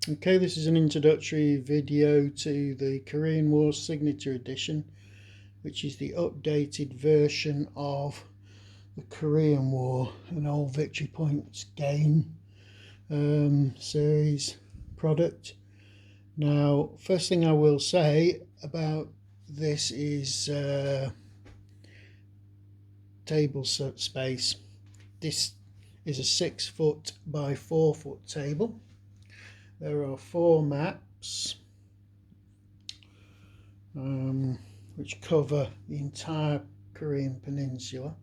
Okay, this is an introductory video to the Korean War Signature Edition, which is the updated version of the Korean War, an old Victory Points game series product. Now, first thing I will say about this is table space. This is a 6 foot by 4 foot table. There are 4 maps which cover the entire Korean peninsula.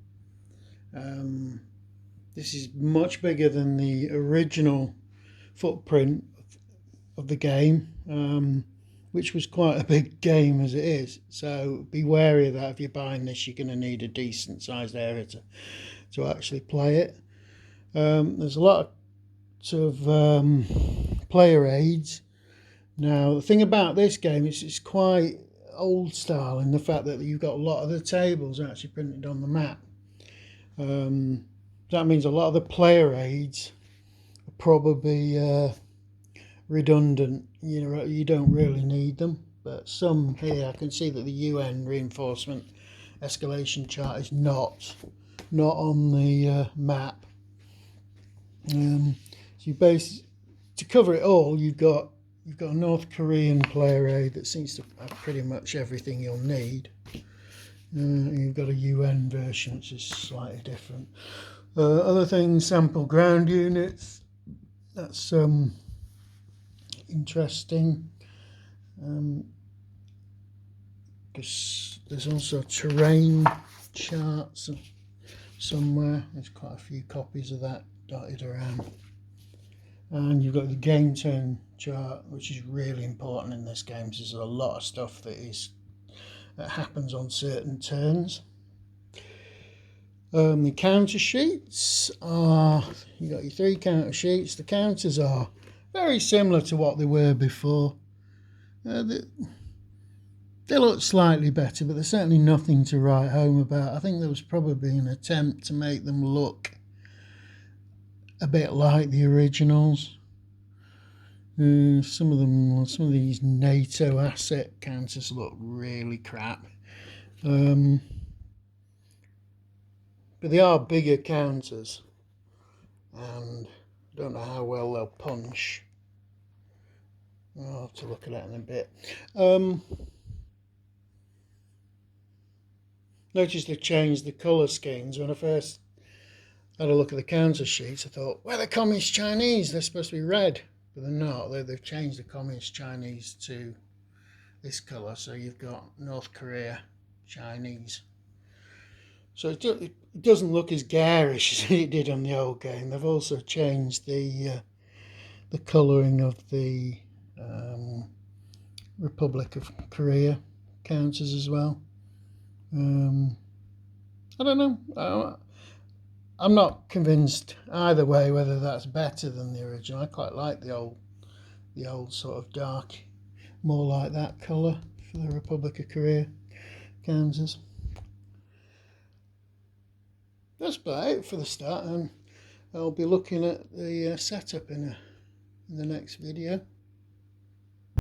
This is much bigger than the original footprint of the game, which was quite a big game as it is. So be wary of that. If you're buying this, you're going to need a decent sized area to actually play it. There's a lot of player aids. Now the thing about this game is it's quite old style in the fact that you've got a lot of the tables are actually printed on the map. That means a lot of the player aids are probably redundant. You don't really need them, but some here I can see that the UN reinforcement escalation chart is not on the map. So you to cover it all, you've got a North Korean player aid that seems to have pretty much everything you'll need. You've got a UN version, which is slightly different. Other things, sample ground units. That's interesting. Because there's also terrain charts somewhere. There's quite a few copies of that dotted around. And you've got the game turn chart, which is really important in this game. There's a lot of stuff that happens on certain turns. The counter sheets are, you got your 3 counter sheets. The counters are very similar to what they were before. They look slightly better, but there's certainly nothing to write home about. I think there was probably an attempt to make them look a bit like the originals. Some of these NATO asset counters look really crap. But they are bigger counters, and I don't know how well they'll punch. I'll have to look at that in a bit. Notice they've changed the colour schemes. When I first had a look at the counter sheets, I thought, well, they're Communist Chinese, they're supposed to be red, but they're not. They've changed the Communist Chinese to this colour, so you've got North Korea Chinese. So it doesn't look as garish as it did on the old game. They've also changed the colouring of the Republic of Korea counters as well. I don't know. I'm not convinced either way whether that's better than the original. I quite like the old sort of dark, more like that colour for the Republic of Korea counters. That's about it for the start, and I'll be looking at the setup in the next video.